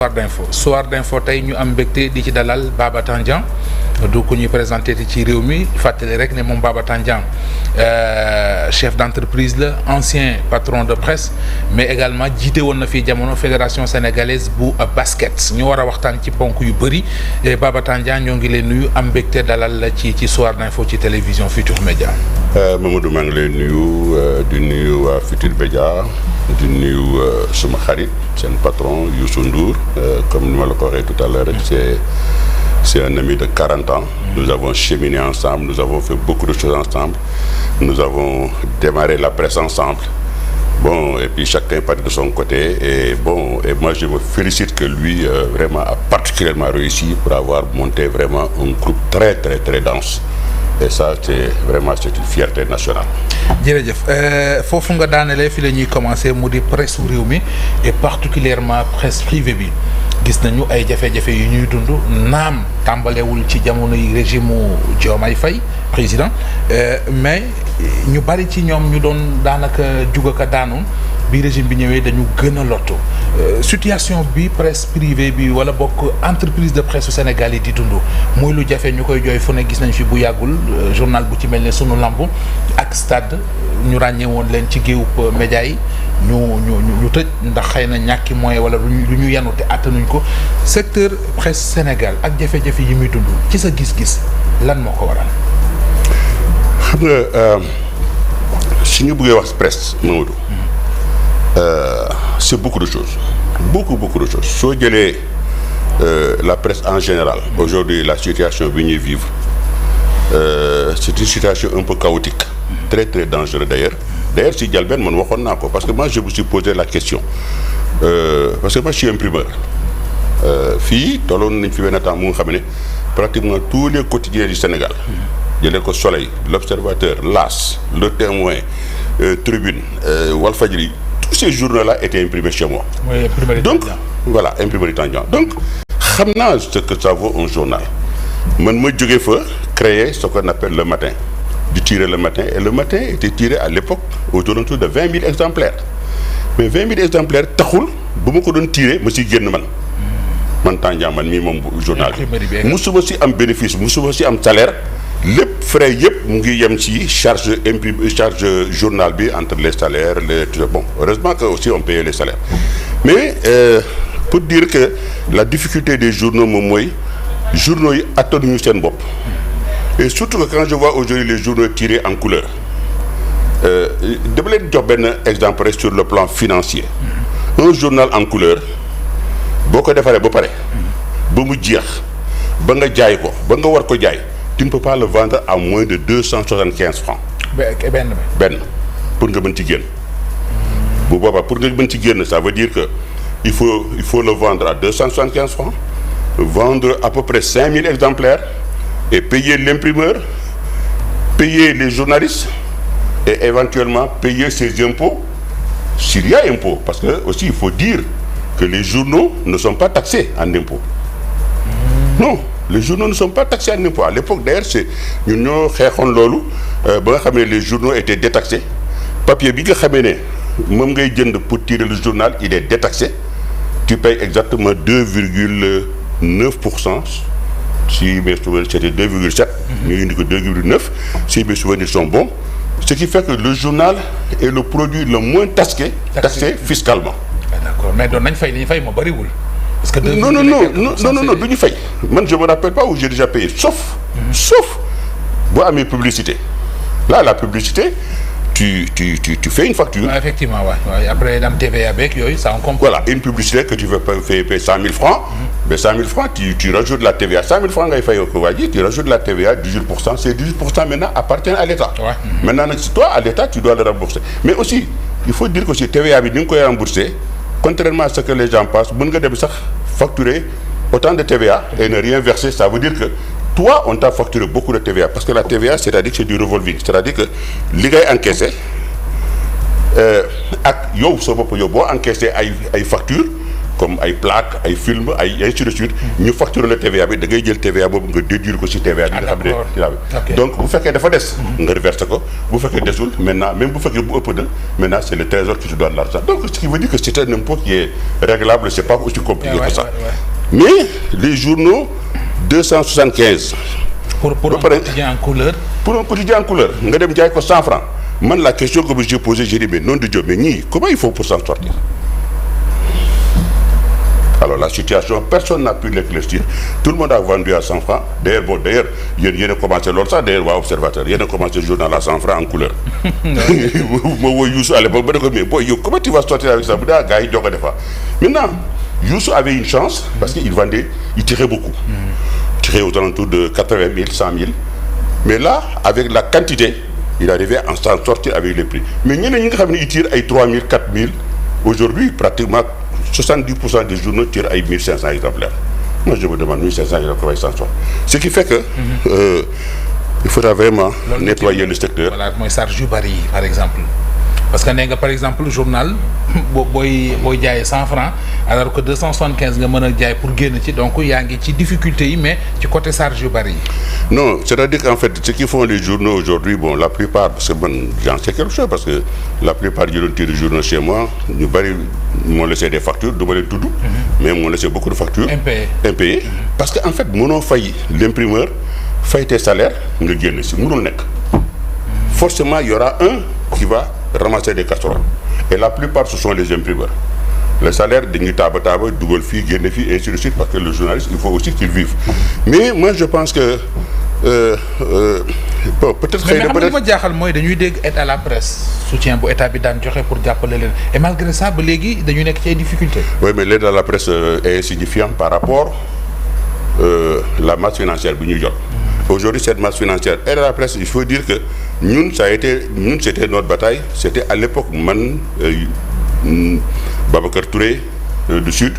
Soir d'info tey ñu am mbégte di ci dalal Baba Tandian du ko ñuy présenté ci réew mi fàttali rek ne moom Baba Tandian chef d'entreprise la ancien patron de presse mais également jiite woon na fii jamono fédération sénégalaise bu basket ñu war a waxtaan ci ponk yu bëri Baba Tandian ñoo ngi leen nuyu am mbégte dalal la ci Soir d'info ci télévision Futurs Médias. Mamadou maa ngi lay nuyu di nuyu waa Futurs Médias di nuyu suma xarit seen patron Youssou Ndour comme ni ma la ko waxee tout à l'heure c'est un ami de 40 ans. Nous avons cheminé ensemble, nous avons fait beaucoup de choses ensemble, nous avons démarré la presse ensemble. Bon, et puis chacun est parti de son côté et moi je me félicite que lui vraiment a particulièrement réussi pour avoir monté vraiment un groupe très très très dense. Et ça c'est une fierté nationale. jërëjëf foofu nga daanelee fi la ñuy commencer mu di presse réew mi et particulièrement presse privée bi gis nañu ay jafe-jafe yu ñuy dund naam tàmbalewul ci jamonoy régime Diomaye Faye président mais ñu bari ci ñoom ñu doon daanaka jugaka daanu bi régime bi ñëwee dañu gën a lottu situation bi presse privée bi wala bokk entreprise de presse au Sénégal yi di dund mooy lu jafe ñu koy jooy fu ne gis nañ fi bu yàggul journal bu ci mel ne sunu lamb ak stade ñu ràññee woon leen ci géewub média yi ñu tëj ndax xëy na ñàkki moyen wala lu ñu yanu te attanuñ ko secteur presse Sénégal ak jafe-jafe yi muy dund ci sa gis-gis lan moo ko waral. xam nga su ñu bëggee wax presse Mamadou. C'est beaucoup de choses beaucoup de choses soo jëlee la presse en général aujourd'hui la situation bi ñuy vivre c'est une situation un peu chaotique très très dangereuse d'ailleurs si Dialben man waxoon naa ko parce que moi je me suis posé la question parce que moi je suis imprimeur fii tolloon nañ fi benn temps mu nga xam ne pratiquement tous les quotidiens du Sénégal jëlee ko Soleil, L'Observateur, L'As, Le Témoin, Tribune, Walfadjri, tous ces journaux-là étaient imprimés chez moi. Oui, donc voilà, imprimerie Tandian. Donc xam naa ce que ça vaut un journal. Man ma jógee fa créer ce qu'on appelle le matin, di tirer le matin et le matin était tiré à l'époque autour de 20 000 exemplaires. Mais 20 000 exemplaires taxul bu ma ko doon tirer ma si génn man Tandian man mii moom journal bi musuma si am bénéfice musuma si am salaire. lépp frais yëpp mu ngi yem ci charge journal bi entre les salaires heureusement que aussi on payait les salaires mais pour dire que la difficulté des journaux moom mooy journaux yi attanuñu seen bopp et surtout que quand je vois aujourd'hui les journaux tirés en couleur dama leen jox benn exemple rek sur le plan financier un journal en couleur boo ko defaree ba pare ba mu jeex ba nga jaay ko ba nga war ko jaay tu ne peux pas le vendre à moins de 275 francs. benn pour nga mën ci génn. bu boobaa pour nga mën ci génn ça veut dire que il faut le vendre à 275 francs vendre à peu près 5000 exemplaires et payer l'imprimeur payer les journalistes et éventuellement payer ses impôts s'il y a impôt parce que aussi il faut dire que les journaux ne sont pas taxés en impôts. Non. Les journaux ne sont pas taxés en impôt à l'époque d'ailleurs c'est ñun ñoo xeexoon loolu ba nga xam ne les journaux étaient détaxés papier bi nga xamee ne moom ngay jënd pour tirer le journal il est détaxé tu payes exactement 2,9% si mes souvenirs c'était 2,7 ñu indi ko 2,9 si mes souvenirs sont bons ce qui fait que le journal est le produit le moins taxé fiscalement. D'accord mais doon nañ fay li ñu fay moo bariwul. Parce que non du ñu fay man je me rappelle pas où j'ai déjà payé sauf boo amee publicité là la publicité tu fais une facture. Effectivement ouais. Après dam TVA beeg yooyu ça on comprend. Voilà une publicité que tu veux payer 100 000 francs mais 100 000 francs tu rajoutes la TVA 100 000 francs ngay fay ko waa ji tu rajoutes la TVA 18% ces 18% maintenant appartiennent à l'État. Maintenant nag si toi à l'État tu dois le rembourser mais aussi il faut dire que si TVA bi ni nga koy rembourser contrairement à ce que les gens pensent mën nga dem sax facturer autant de TVA et ne rien verser ça veut dire que toi on t'a facturé beaucoup de TVA parce que la TVA c'est-à-dire que c'est du revolving c'est-à-dire que li ngay encaisser ak yow sa bopp yow boo encaisser ay factures comme ay plaques ay films ay ainsi de suite ñu facturer le TVA bi da ngay jël TVA boobu nga déduire ko ci TVA bi nga xam ne donc bu fekkee dafa des nga reverser ko bu fekkee desul maintenant même bu fekkee bu ëpp na maintenant c'est le trésor qui te donne l'argent donc ce qui veut dire que c'est un impôt qui est réglable c'est pas aussi compliqué que ça mais les journaux 275 pour un quotidien en couleur pour un quotidien en couleur nga dem jaay ko 100 francs man la question que j'ai posée j'ai dit mais nom de Dieu mais ñii comment il faut pour s'en sortir. Alors la situation personne n'a pu l'éclaircir tout le monde a vendu à 100 francs d'ailleurs yéen a commencé loolu sax d'ailleurs waa observateur yéen a commencé journal à 100 francs en couleur ma woo Youssou à l'époque ba ne ko mais boy yow comment tu vas sortir avec ça bu daa gars yi jox ko defa maintenant Youssou avait une chance parce que il tirait beaucoup tirait aux alentours de 80 000 100 000 mais là avec la quantité il arrivait à s'en sortir avec les prix mais ñeneen ñi nga xam ne ils tirent ay 3 000 4 000 aujourd'hui pratiquement 70% des journaux tirent ay 1500 exemplaires moi je me demande 1500 exemplaires comment ils s'en sortent ce qui fait que il faudra vraiment nettoyer le secteur. Voilà mooy charge yu bari yi par exemple parce que nee nga par exemple journal booy jaayee 100 francs alors que 275 nga mën a jaay pour génn ci donc yaa ngi ci difficulté yi mais ci côté charge yu bari yi. Non c'est-à-dire qu'en fait ce qu'ils font les journaux aujourd'hui bon la plupart parce que man j'en sais quelque chose parce que la plupart ñu doon tirer journaux chez moi ñu bari m'ont laissé des factures du ma leen tudd mais m'ont laissé beaucoup de factures impayées parce que en fait mënoo fay l'imprimeur fay tes salaires nga génn si mënul nekk forcément il y aura un qui va ramasser des casseroles et la plupart ce sont les imprimeurs le salaire dañuy taaba dugal fii génne fii ainsi de suite parce que le journaliste il faut aussi qu'il vive mais moi je pense que bon peut-être xëy na peut-être mais ma jaaxal mooy dañuy dégg aide à la presse soutien bu état bi daan joxe pour jàppale leen et malgré ça ba léegi dañu nekk ci ay difficultés. Oui mais l'aide à la presse est insignifiante par rapport la masse financière bi ñuy jot. Aujourd'hui cette masse financière aide à la presse il faut dire que ñun c'était notre bataille c'était à l'époque man Babacar Touré du Sud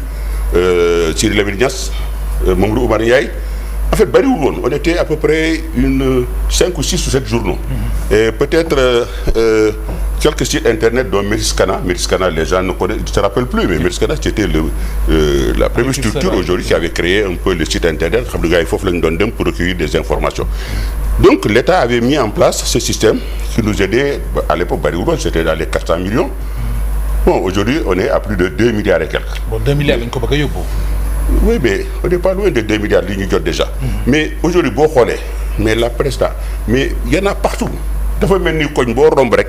Sidi Lamine Niass Mamadou Oumar Ndiaye en fait bariwul woon on était à peu près 5 ou 6 ou 7 journaux et peut-être quelques sites internet dont Mériscana les gens ne se rappellent plus mais Mériscana c'était la première structure aujourd'hui qui avait créé un peu le site internet xam nga gars yi foofu la ñu doon dem pour recueillir des informations donc l'État avait mis en place ce système qui nous aidait à l'époque bariwul woon c'était dans les 400 millions bon aujourd'hui on est à plus de 2 milliards et quelques. Bon 2 milliards lañ ko bëgg a yóbbu. Oui mais on n'est pas loin de 2 milliards li ñu jot déjà. Mais aujourd'hui boo xoolee mais la presse là mais y en a partout dafa mel ni koñ boo romb rek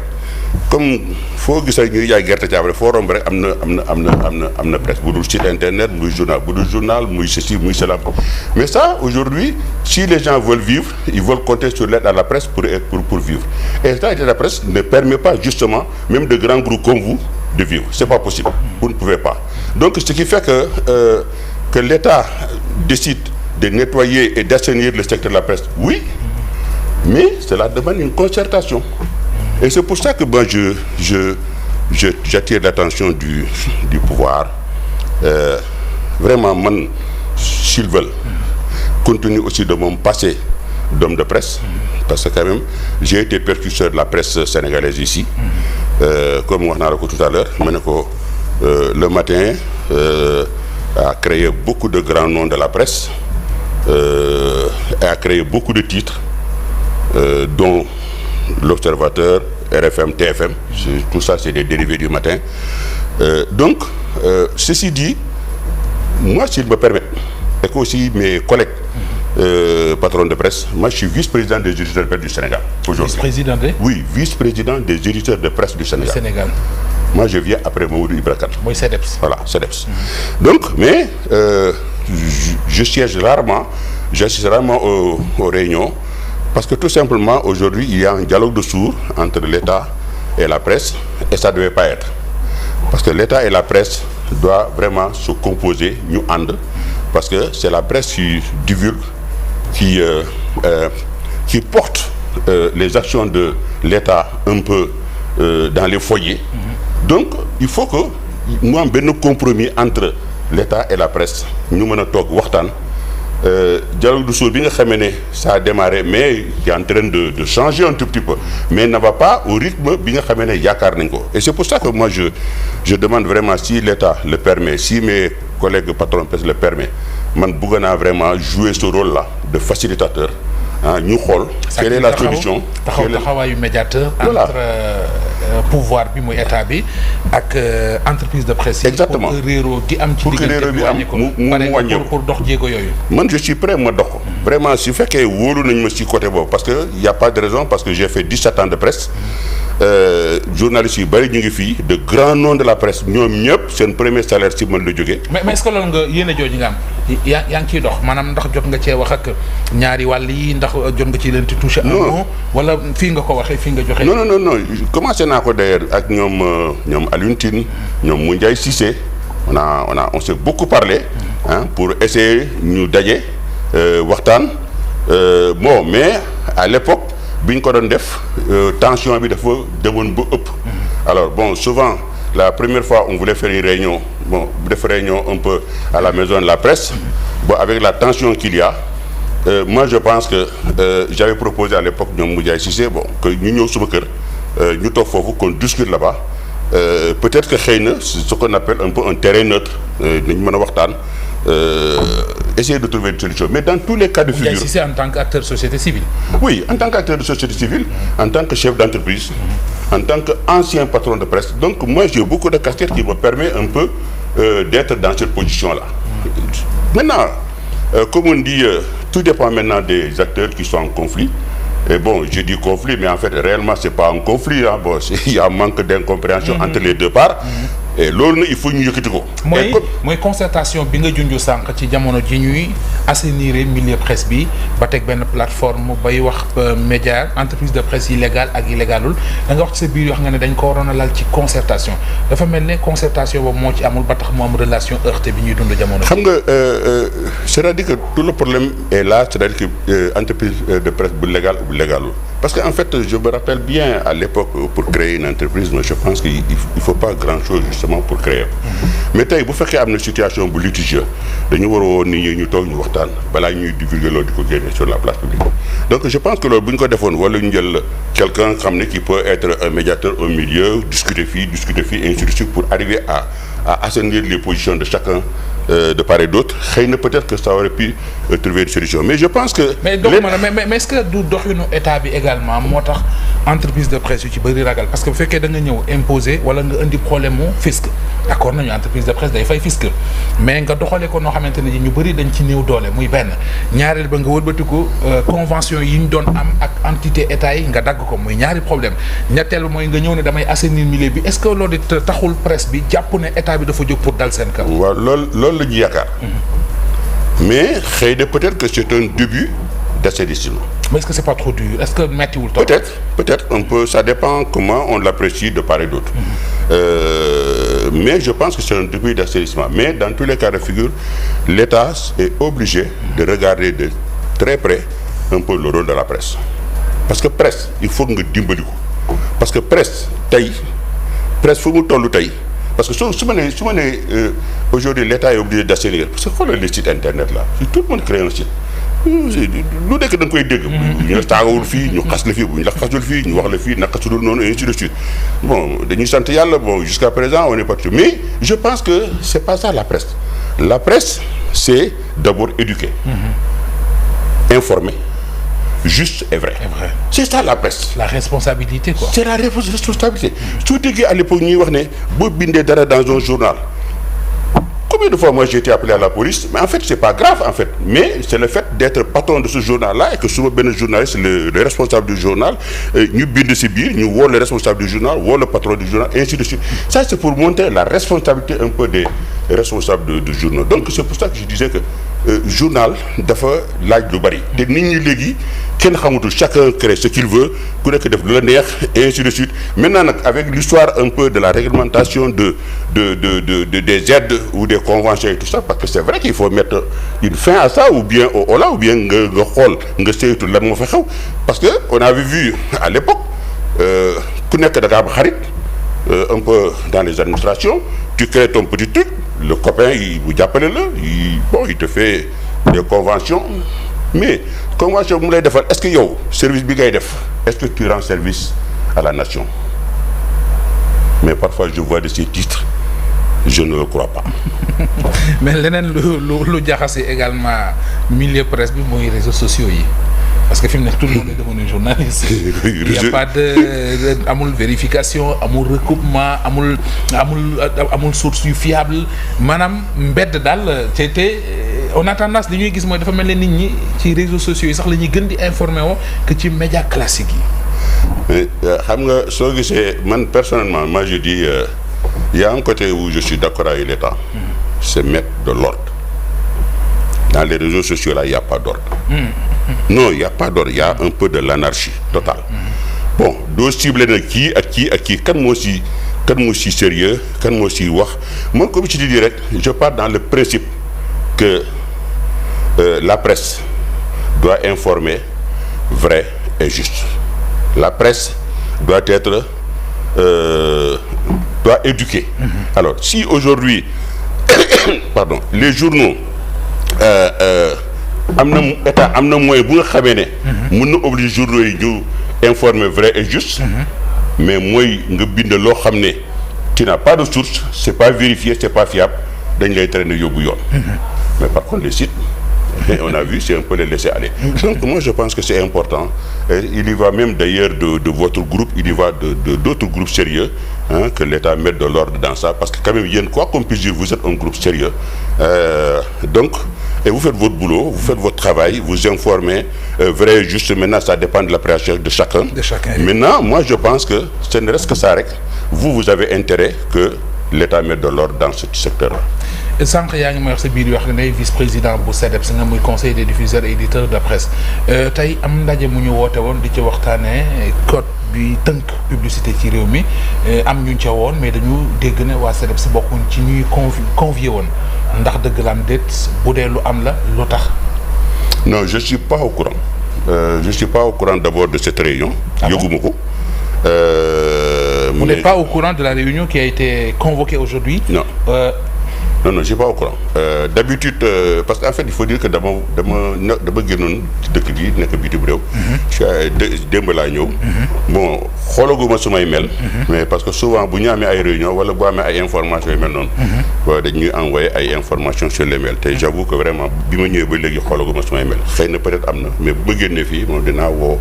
comme foo gisee ñuy jaay gerte caaf rek foo romb rek am na presse bu dul site internet muy journal bu dul journal muy ceci muy cela mais ça aujourd'hui si les gens veulent vivre ils veulent compter sur l'aide à la presse pour vivre et l'aide à la presse ne permet pas justement même de grands groupes comme vous de vivre c'est pas possible vous ne pouvez pas donc ce qui fait que l'État décide de nettoyer et d'assainir le secteur de la presse oui mais cela demande une concertation et c'est pour ça que moi j'attire l'attention du pouvoir vraiment man s'ils veulent compte tenu aussi de mon passé d'homme de presse parce que quand même j'ai été percusseur de la presse sénégalaise ici comme wax naa la ko tout à l'heure ma ne ko le matin a créé beaucoup de grands noms de la presse et a créé beaucoup de titres dont l'Observateur, RFM, TFM, tout ça c'est des dérivés du matin. Donc, ceci dit, moi s'il me permet, et que aussi mes collègues patrons de presse, moi je suis vice-président des éditeurs de presse du Sénégal aujourd'hui. Vice-président de? Oui, vice-président des éditeurs de presse du Sénégal. Moi je viens après Mamadou Ibra Kane. Mooy CEDEPS. Voilà, CEDEPS. Donc, mais je siège rarement, j'assiste rarement aux réunions. Parce que tout simplement aujourd'hui il y a un dialogue de sourds entre l'État et la presse et ça ne devait pas être parce que l'État et la presse doivent vraiment se composer ñu ànd parce que c'est la presse qui divulgue qui porte les actions de l'État un peu dans les foyers donc il faut que mu am benn compromis entre l'État et la presse ñu mën a toog waxtaan dialogue du sourd bi nga xamee ne ça a démarré mais qui est en train de changer un tout petit peu mais ne va pas au rythme bi nga xamee ne yaakaar nañ ko et c'est pour ça que moi je demande vraiment si l'État le permet si mes collègue patron presse le permet man bëgg naa vraiment jouer ce rôle là de facilitateur ñu xool. quelle est la solution taxawaayu médiateur. Voilà. entre pouvoir bi muy état bi ak entreprise de presse yi. Exactement. pour que réeroo gi am ci diggante bi wàññi ko mu wàññeeku pour dox jéego yooyu. man je suis prêt ma dox ko. vraiment su fekkee wóolu nañ ma si côté boobu parce que y a pas de raison parce que j'ai fait 17 ans de presse. Journalistes yu bëri ñu ngi fii de grands noms de la presse ñoom ñëpp seen premier salaire si man la jógee. mais est-ce que loolu nga yéene jooju nga am yaa ngi ciy dox maanaam ndax jot nga cee wax ak ñaari wàll yi ndax jot nga ci leen ti touché. non wala fii nga ko waxee fii nga joxe. non commencé naa ko d'ailleurs ak ñoom Alioune Tine ñoom Moundiaye Cissé on s'est beaucoup parlé. Pour essayer ñu daje waxtaan bon mais à l'époque bi ñu ko doon def tension bi dafa demoon ba ëpp. Alors bon souvent la première fois on voulait faire une réunion def réunion un peu à la maison de la presse. Bon avec la tension qu'il y a moi je pense que j'avais proposé à l'époque ñoom Moundiaye Cissé bon que ñu ñëw suma kër ñu toog foofu qu'on discute là-bas peut-être que xëy na ce qu'on appelle un peu un terrain neutre nañu mën a waxtaan. Essayer de trouver une solution mais dans tous les cas de figure. C'est en tant qu'acteur de société civile. Oui, en tant qu'acteur de société civile, en tant que chef d'entreprise, en tant qu'ancien patron de presse. Donc moi j'ai beaucoup de casquettes qui me permettent un peu d'être dans cette position-là. Maintenant, comme on dit, tout dépend maintenant des acteurs qui sont en conflit. Et bon, je dis conflit, mais en fait réellement c'est pas un conflit. Bon, il y a un manque d'incompréhension entre les deux parts. Et loolu nag il faut ñu yëkkati ko. mooy concertation bi nga junj sànq ci jamono ji ñuy assainir milieu presse bi ba teg benn plateforme bay wax média entreprise de presse yi légal ak illégalul da nga wax ci sa biir yoo xam nga ne dañ ko waroon a lal ci concertation dafa mel ne concertation boobu moo ci amul ba tax mu am relation heurtée bi ñuy dund jamono. xam nga c'est-à-dire que tout le problème est là c'est-à-dire que entreprise de presse bu légal ou bu légalul parce que en fait je me rappelle bien à l'époque pour créer une entreprise mais je pense qu'il faut pas grand-chose justement pour créer mais tey bu fekkee am na situation bu litigieux dañu war a woon nit ñi ñu toog ñu waxtaan balaa ñuy divulguer loolu di ko génne sur la place publique donc je pense que loolu bu ñu ko defoon wala ñu jël quelqu'un xam ne qui peut être un médiateur au milieu discuter fii ainsi de suite pour arriver à assainir les positions de chacun de part et d'autre xëy na peut-être que ça aurait pu trouver une solution mais je pense que. mais est-ce que du doxinu état bi également moo tax entreprise de presse yu ci bëri ragal parce que bu fekkee da nga ñëw imposer wala nga indi problème mu fisc d'accord nañu entreprise de presse day fay fisc mais nga doxalee ko noo xamante ne ñu bëri dañ ci néew doole muy benn ñaareel ba nga wëlbatiku convention yi ñu doon am ak entité état yi nga dagg ko muy ñaari problème ñetteel mooy nga ñëw ne damay assainir milieu bi est-ce que loolu it taxul presse bi jàpp ne état bi dafa jóg pour dal seen kaw. waaw loolu la ñu yaakaar. mais xëy na peut-être que c'est un début d'assainissement. mais est-ce que c'est pas trop dur est-ce que mettiwul trop. peut-être un peu ça dépend comment on l'apprécie de part et d'autre. Mais je pense que c'est un début d'assainissement mais dans tous les cas de figure l'État est obligé de regarder de très près un peu le rôle de la presse parce que presse il faut nga dimbali ko parce que presse fu mu tollu tey parce que su ma nee aujourd'hui l'État est obligé d'assainir parce que xoolal les sites internet là tout le monde crée un site lu nekk da nga koy dégg. ñu la taagawul fii ñu xas la fii bu ñu la xasul fii ñu wax la fii naka su dul noonu et ainsi de suite bon dañuy sant yàlla bon jusqu'à présent on est parti mais je pense que c'est pas ça la presse c'est d'abord éduquer. Informer. Juste et vrai. C'est ça la presse. La responsabilité quoi. C'est la responsabilité. Su déggee à l'époque ñuy wax ne boo bindee dara dans un journal combien de fois moi j'ai été appelé à la police mais en fait c'est pas grave en fait mais c'est le fait d'être patron de ce journal-là et que suma benn journaliste le responsable du journal ñu bind ci biir ñu woo le responsable du journal woo le patron du journal ainsi de suite ça c'est pour montrer la responsabilité un peu des responsables de journaux donc c'est pour ça que je disais que journal dafa laaj lu bari te nit ñi léegi kenn xamatul chacun crée ce qu'il veut ku nekk def lu la neex et ainsi de suite maintenant nag avec l'histoire un peu de la réglementation des aides ou des conventions et tout ça parce que c'est vrai qu'il faut mettre une fin à ça ou bien ou bien nga xool nga saytu lan moo fa xew parce que on avait vu à l'époque ku nekk da nga am xarit un peu dans les administrations tu crées ton petit truc le copain bu jàppale la il te fait des conventions mais convention bu mu lay defal est-ce que yow service bi ngay def est-ce que tu rends service à la nation mais parfois je vois de ces titres je ne le crois pas. mais leneen lu jaxase également milieu presse bi mooy réseaux sociaux yi parce que fi mu nekk tout le monde est devenu journaliste. il y a pas de amul vérification amul recoupement amul source yu fiable maanaam mbedd daal te on a tendance li ñuy gis mooy dafa mel ne nit ñi ci réseaux sociaux yi sax la ñuy gën di informer woo que ci médias classiques yi. xam nga soo gisee man personnellement moi je dis il y a un côté où je suis d'accord avec l'État. C'est mettre de l'ordre. Dans les réseaux sociaux là il y a pas d'ordre. Non il y a pas d'ordre il y a un peu de l'anarchie totale. Bon doo ciblé na kii ak kii kan moo si sérieux kan moo si wax man comme je te dis rek je pars dans le principe que la presse doit informer vrai et juste. La presse doit être doit éduquer. Alors si aujourd'hui pardon les journaux am na état am na moyen bu nga xamee ne mën na obliger journaux yi ñu informer vrai et juste mais mooy nga bind loo xam ne tu n'as pas de source c'est pas vérifié c'est pas fiable dañ lay traîner yóbbu yoon mais par contre les sites on a vu c'est un peu les laisser aller donc moi je pense que c'est important il y va même d'ailleurs de votre groupe il y va de d'autres groupes sérieux que l'État mette de l'ordre dans ça parce que quand même yéen quoi qu'on puisse dire vous êtes un groupe sérieux donc et vous faites votre boulot vous faites votre travail vous informez vrai et juste maintenant ça dépend de l'appréciation de chacun maintenant moi je pense que ce ne reste que ça rek vous avez intérêt que l'État mette de l'ordre dans ce secteur-là. sànq yaa ngi may wax sa biir wax ne vice-président bu CDEPS nga muy conseil des diffuseurs et éditeurs de presse tey am ndaje mu ñu woote woon di ci waxtaanee code bi tënk publicité ci réew mi am ñu ca woon mais dañu dégg ne waa CDEPS bokkuñ ci ñuy convié woon ndax dëgg la am déet bu dee lu am la lu tax. non je suis pas au courant je suis pas au courant d'abord de cette réunion. yëguma ko. Vous n'êtes pas au courant de la réunion qui a été convoquée aujourd'hui? Non. Non, je suis pas au courant. D'habitude, parce qu'en fait, il faut dire que dama génnoon ci dëkk bi nekk bitim réew. démb laa ñëw. bon xoolaguma sumay mail. mais parce que souvent bu ñu amee ay réunion wala bu amee ay informations yu mel noonu. dañuy envoyer ay informations sur les mails te j'avoue que vraiment bi ma ñëwee ba léegi xoolaguma sumay mail xëy na peut-être am na mais bu ma génnee fii moom dinaa woo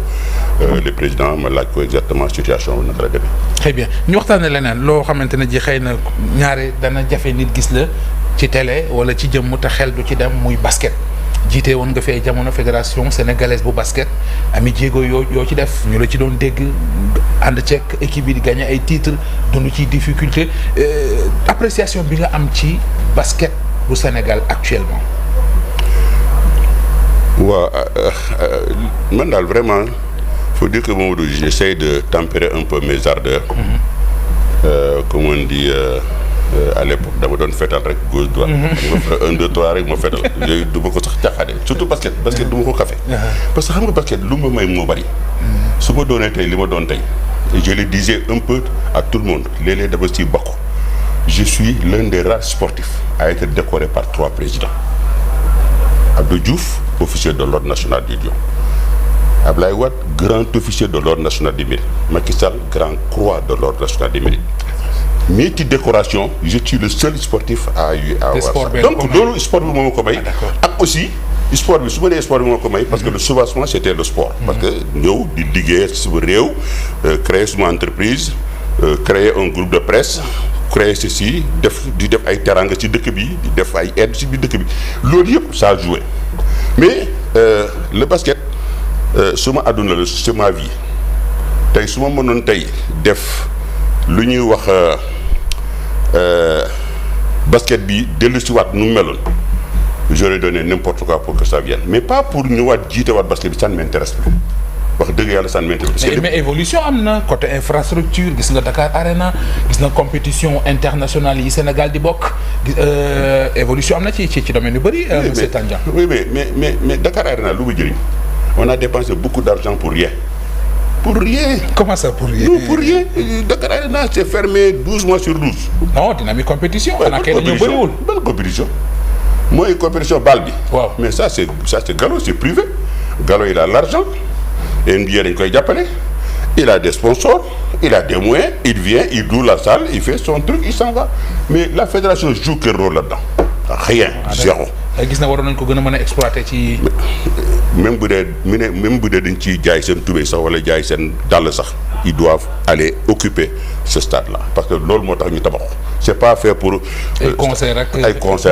le président ma laaj ko exactement situation bi naka la demee. très bien ñu waxtaanee leneen loo xamante ne ji xëy na ñaare dana jafe nit gis la ci télé wala ci jëmm te xel du ci dem muy basket. jiite woon nga fi ay jamono fédération sénégalaise bu basket ami jéego yoo ci def ñu la ci doon dégg ànd ceeg équipe bi di gagné ay titres dund ci difficulté appréciation bi nga am ci basket bu Sénégal actuellement. waaw man daal vraiment faut dire que Mamadou j'essaie de tempérer un peu mes ardeurs. Comme on dit. À l'époque dama doon fetal rek gauche droite. ma fa 1 2 3 rek ma fetal yooyu du ma ko sax caaxaane surtout basket du ma ko café parce que xam nga basket lu ma may moo bari. su ma doonee tey li ma doon tey je le disais un peu à tout le monde léeg-léeg dama ciy bokk je suis l'un des rares sportifs à être décoré par 3 présidents. Abdou Diouf officier de l'ordre national du Lion. Ablaye Wade grand officier de l'ordre national du Mérite. Macky Sall grand croix de l'ordre national du Mérite. mais ci décoration je suis le seul sportif à avoir donc loolu sport bi moo ma ko may ak aussi sport bi su ma nee sport bi moo ko may parce que le soubassement c'était le sport parce que ñëw di liggéey suma réew créer suma entreprise créer un groupe de presse créer ceci di def ay teranga ci dëkk bi di def ay aide ci biir dëkk bi loolu yëpp ça a joué mais le basket suma àdduna la c'est ma vie tey su ma mënoon tey def lu ñuy wax basket bi dellu si waat nu mu meloon j'aurais donné n'importe quoi pour que ça vienne mais pas pour ñu waat jiite waat basket bi ça ne m'intéresse plus wax dëgg yàlla ça ne m'intéresse plus. mais évolution am na côté infrastructure gis nga Dakar Arena gis na compétition internationale yi Sénégal di bokk évolution am na ci domaine yu bëri. monsieur Tandian. oui mais Dakar Arena lu mu jëriñ on a dépensé beaucoup d'argent pour rien. Pour rien. Comment ça pour rien? Non, pour rien. Dakar Arena c'est fermé 12 mois sur 12. Non, dynamique compétition. Bonne compétition. Moi, compétition balle bi. Wow. Mais ça c'est Gallo, c'est privé. Gallo il a l'argent. NBA dañ koy jàppale. il a des sponsors, il a des moyens, il vient, il loue la salle, il fait son truc, il s'en va. Mais la fédération joue quel rôle là-dedans? Rien, zéro. gis na waroon nañ ko gën a mën a exploiter ci. même bu dee dañ ciy jaay seen tubéy sax wala jaay seen dàll sax ils doivent aller occuper ce stade-là parce que loolu moo tax ñu tabax c'est pas fait pour. ay concert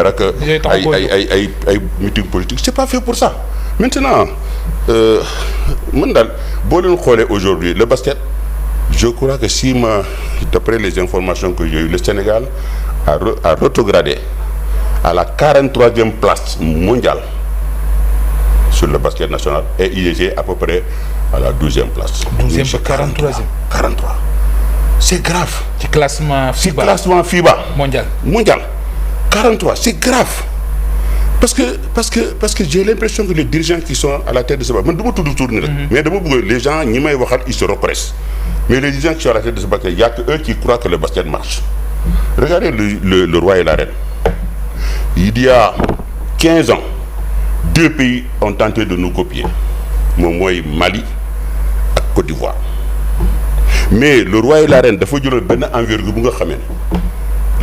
ak ay meeting politique c'est pas fait pour ça. Maintenant man daal boo leen xoolee aujourd'hui le basket je crois que d'après les informations que j'ai eues le Sénégal a rétrogradé à la 43e place mondiale sur le basket national et il est à peu près à la 12e place. 12e ba 43e. 43 c'est grave. ci classement FIBA. ci classement FIBA. mondial 43 c'est grave. parce que j'ai l'impression que les dirigeants qui sont à la tête de ce basket man du ma tudd tur ni rek. mais dama bëgg les gens ñi may waxal ils se repressent. mais les dirigeants qui sont à la tête de ce basket il y a que eux qui croient que le basket marche. Regardez le roi et la reine. Il y a 15 ans 2 pays ont tenté de nous copier moom mooy Mali ak Côte d'Ivoire mais le roi et la reine dafa jëloon benn envergure bu nga xamee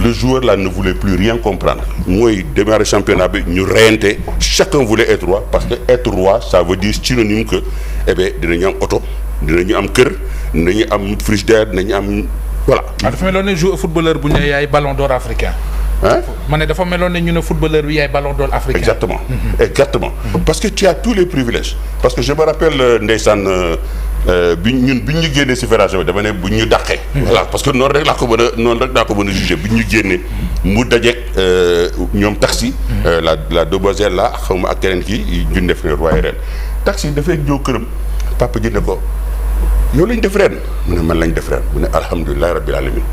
le joueur là ne voulait plus rien comprendre mooy démarrer championnat bi ñu reyante chacun voulait être roi parce que être roi ça veut dire synonyme que dinañu am oto dinañu am kër dinañu am frigidaire dinañu am voilà. dafa meloon ne joueur footballeur bu ñu ne yaay ballon d'or africain. ma ne dafa meloon ne ñu ne footballeur bi yaay ballon d'or africain. Exactement. Parce que tu as tous les privilèges parce que je me rappelle ndeysaan bi ñu génnee ci fédération bi dama ne bu ñu dàqee. voilà parce que noonu rek laa ko mën a juger bi ñu génnee mu dajeeg ñoom taxi. la demoiselle là xaw ma ak keneen kii ñu def ne roi ren taxi dafay ñëw këram papa ji ne ko yow lañ def ren mu ne man lañ def ren mu ne alhamdulilah rabbil alamin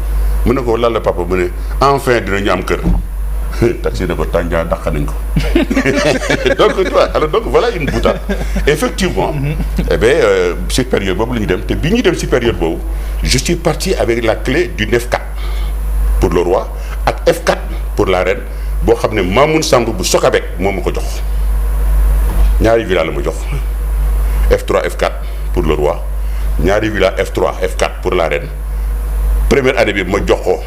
mu ne ko lan la papa mu ne enfin dinañu am kër taxi ne ko tànjaa dàq nañ ko donc voilà une boutade effectivement ci période boobu la ñu dem te bi ñuy dem ci période boobu je suis parti avec la clé du F4 pour le roi ak F4 pour la reine boo xam ne Mamoun Samb bu Sokabek moo ma ko jox ñaari villa la ma jox F3 F4 pour le roi ñaari villa F3 F4 pour la reine première année bi ma jox ko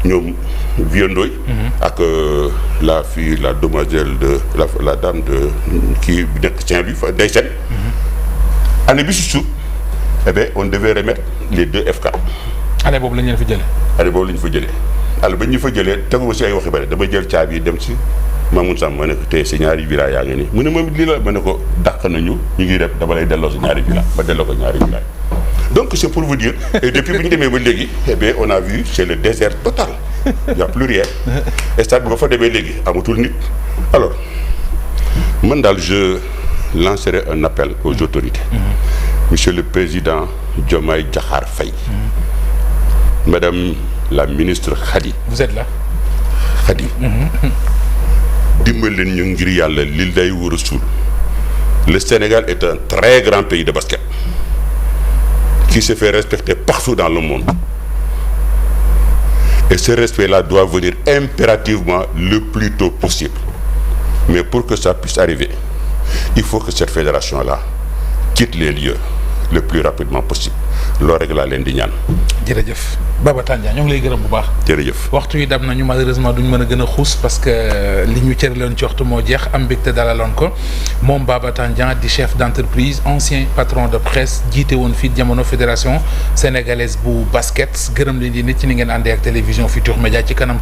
ñoom Vieux-Ndoye ak la fille la demoiselle de la dame de kii bi nekk Saint-Louis day sen année bi si suuf on devait remettre les 2 F4 année boobu la ñu fa jëlee alors ba ñu fa jëlee teguma si ay waxi bari dama jël caabi yi dem si Mamoun Sam ma ne ko tey si ñaari villa yaa ngi nii mu ne moom lii la ma ne ko dàq nañu ñu ngi def dama lay delloo si ñaari villa ba delloo ko ñaari villa donc c'est pour vous dire et depuis bi ñu demee ba léegi on a vu c'est le désert total il y a plus rien stade bi ba fa demee léegi amatul nit alors man daal je lancerai un appel aux autorités monsieur le président Diomaye Diakhar Faye madame la ministre Khady vous êtes là Khady dimbali leen ñu ngir yàlla li day war a suul le Sénégal est un très grand pays de basket qui se fait respecter partout dans le monde et ce respect-là doit venir impérativement le plus tôt possible mais pour que ça puisse arriver il faut que cette fédération-là quitte les lieux le plus rapidement possible loolu rek laa leen di ñaan. jërëjëf Baba Tandian ñoo ngi lay gërëm bu baax. jërëjëf waxtu yi dab nañu malheureusement duñ mën a gën a xuus parce que li ñu cëraloon ci waxtu moo jeex am mbégte dalaloon ko moom Baba Tandian di chef d'entreprise ancien patron de presse jiite woon fii jamono fédération sénégalaise bu basket gërëm leen di nit ci ni ngeen àndee ak télévision Futurs Médias ci kanam.